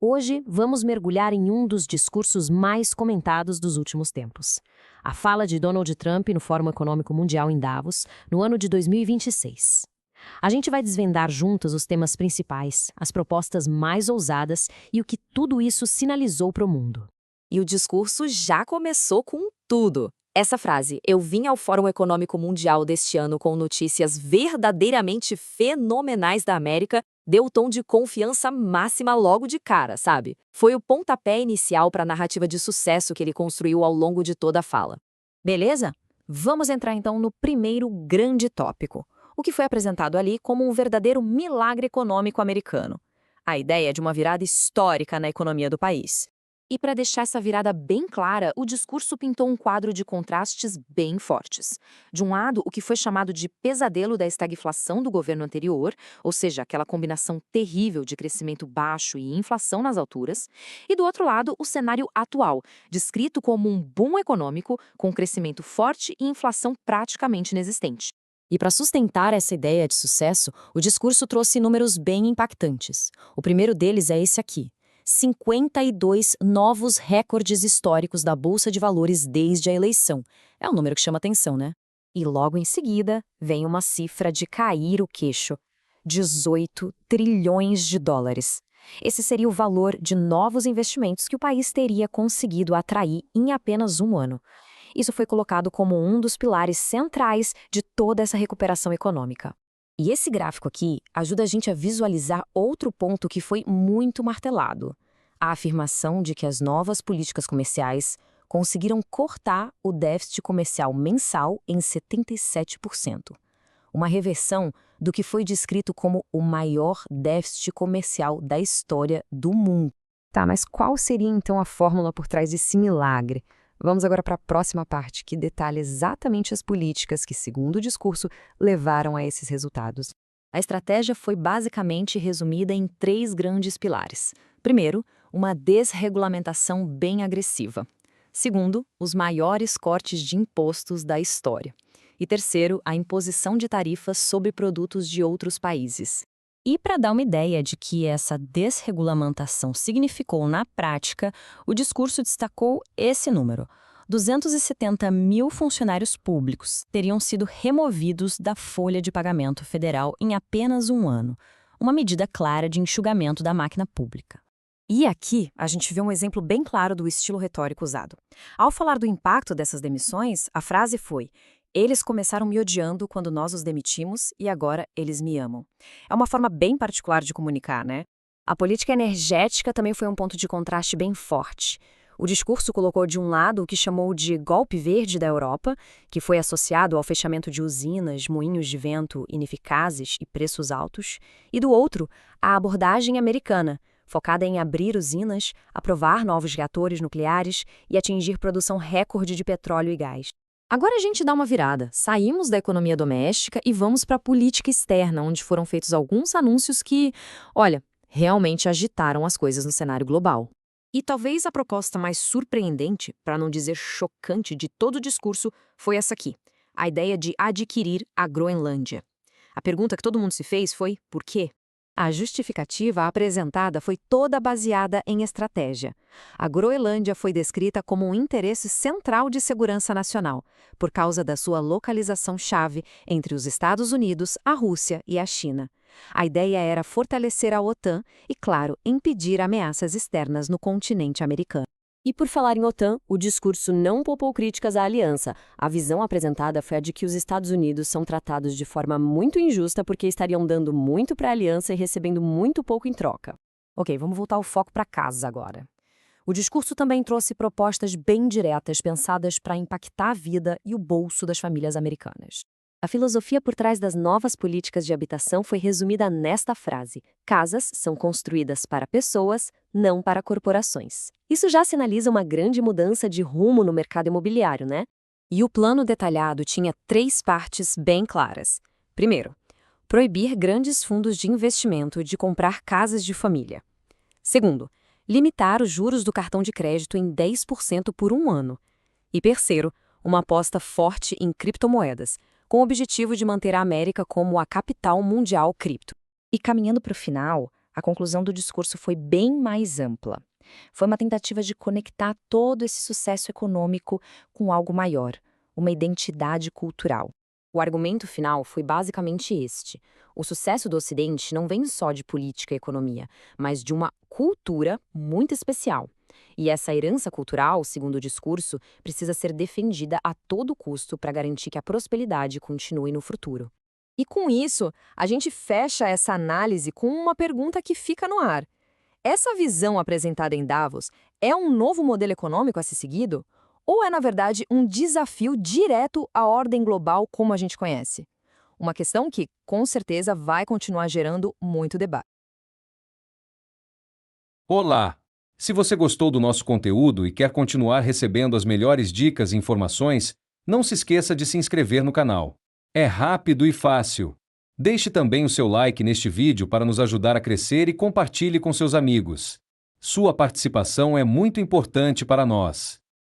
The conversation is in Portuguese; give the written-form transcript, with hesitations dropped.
Hoje, vamos mergulhar em um dos discursos mais comentados dos últimos tempos. A fala de Donald Trump no Fórum Econômico Mundial em Davos, no ano de 2026. A gente vai desvendar juntos os temas principais, as propostas mais ousadas e o que tudo isso sinalizou para o mundo. E o discurso já começou com tudo. Essa frase, "Eu vim ao Fórum Econômico Mundial deste ano com notícias verdadeiramente fenomenais da América", deu o tom de confiança máxima logo de cara, sabe? Foi o pontapé inicial para a narrativa de sucesso que ele construiu ao longo de toda a fala. Beleza? Vamos entrar então no primeiro grande tópico, o que foi apresentado ali como um verdadeiro milagre econômico americano. A ideia de uma virada histórica na economia do país. E para deixar essa virada bem clara, o discurso pintou um quadro de contrastes bem fortes. De um lado, o que foi chamado de pesadelo da estagflação do governo anterior, ou seja, aquela combinação terrível de crescimento baixo e inflação nas alturas, e do outro lado, o cenário atual, descrito como um boom econômico com crescimento forte e inflação praticamente inexistente. E para sustentar essa ideia de sucesso, o discurso trouxe números bem impactantes. O primeiro deles é esse aqui: 52 novos recordes históricos da Bolsa de Valores desde a eleição. É um número que chama atenção, né? E logo em seguida, vem uma cifra de cair o queixo: 18 trilhões de dólares. Esse seria o valor de novos investimentos que o país teria conseguido atrair em apenas um ano. Isso foi colocado como um dos pilares centrais de toda essa recuperação econômica. E esse gráfico aqui ajuda a gente a visualizar outro ponto que foi muito martelado: a afirmação de que as novas políticas comerciais conseguiram cortar o déficit comercial mensal em 77%. Uma reversão do que foi descrito como o maior déficit comercial da história do mundo. Tá, mas qual seria então a fórmula por trás desse milagre? Vamos agora para a próxima parte, que detalha exatamente as políticas que, segundo o discurso, levaram a esses resultados. A estratégia foi basicamente resumida em 3 grandes pilares. Primeiro, uma desregulamentação bem agressiva. Segundo, os maiores cortes de impostos da história. E terceiro, a imposição de tarifas sobre produtos de outros países. E para dar uma ideia de que essa desregulamentação significou na prática, o discurso destacou esse número: 270 mil funcionários públicos teriam sido removidos da folha de pagamento federal em apenas um ano, uma medida clara de enxugamento da máquina pública. E aqui a gente vê um exemplo bem claro do estilo retórico usado. Ao falar do impacto dessas demissões, a frase foi: "Eles começaram me odiando quando nós os demitimos e agora eles me amam." É uma forma bem particular de comunicar, né? A política energética também foi um ponto de contraste bem forte. O discurso colocou de um lado o que chamou de golpe verde da Europa, que foi associado ao fechamento de usinas, moinhos de vento ineficazes e preços altos, e do outro, a abordagem americana, focada em abrir usinas, aprovar novos reatores nucleares e atingir produção recorde de petróleo e gás. Agora a gente dá uma virada, saímos da economia doméstica e vamos para a política externa, onde foram feitos alguns anúncios que, olha, realmente agitaram as coisas no cenário global. E talvez a proposta mais surpreendente, para não dizer chocante, de todo o discurso foi essa aqui: a ideia de adquirir a Groenlândia. A pergunta que todo mundo se fez foi: por quê? A justificativa apresentada foi toda baseada em estratégia. A Groenlândia foi descrita como um interesse central de segurança nacional, por causa da sua localização-chave entre os Estados Unidos, a Rússia e a China. A ideia era fortalecer a OTAN e, claro, impedir ameaças externas no continente americano. E por falar em OTAN, o discurso não poupou críticas à aliança. A visão apresentada foi a de que os Estados Unidos são tratados de forma muito injusta porque estariam dando muito para a aliança e recebendo muito pouco em troca. Ok, vamos voltar o foco para casa agora. O discurso também trouxe propostas bem diretas pensadas para impactar a vida e o bolso das famílias americanas. A filosofia por trás das novas políticas de habitação foi resumida nesta frase: casas são construídas para pessoas, não para corporações. Isso já sinaliza uma grande mudança de rumo no mercado imobiliário, né? E o plano detalhado tinha 3 partes bem claras. Primeiro, proibir grandes fundos de investimento de comprar casas de família. Segundo, limitar os juros do cartão de crédito em 10% por um ano. E terceiro, uma aposta forte em criptomoedas, com o objetivo de manter a América como a capital mundial cripto. E caminhando para o final, A conclusão do discurso foi bem mais ampla. Foi uma tentativa de conectar todo esse sucesso econômico com algo maior, uma identidade cultural. O argumento final foi basicamente este: o sucesso do Ocidente não vem só de política e economia, mas de uma cultura muito especial. E essa herança cultural, segundo o discurso, precisa ser defendida a todo custo para garantir que a prosperidade continue no futuro. E com isso, a gente fecha essa análise com uma pergunta que fica no ar. Essa visão apresentada em Davos é um novo modelo econômico a ser seguido? Ou é, na verdade, um desafio direto à ordem global como a gente conhece? Uma questão que, com certeza, vai continuar gerando muito debate. Olá! Se você gostou do nosso conteúdo e quer continuar recebendo as melhores dicas e informações, não se esqueça de se inscrever no canal. É rápido e fácil. Deixe também o seu like neste vídeo para nos ajudar a crescer e compartilhe com seus amigos. Sua participação é muito importante para nós.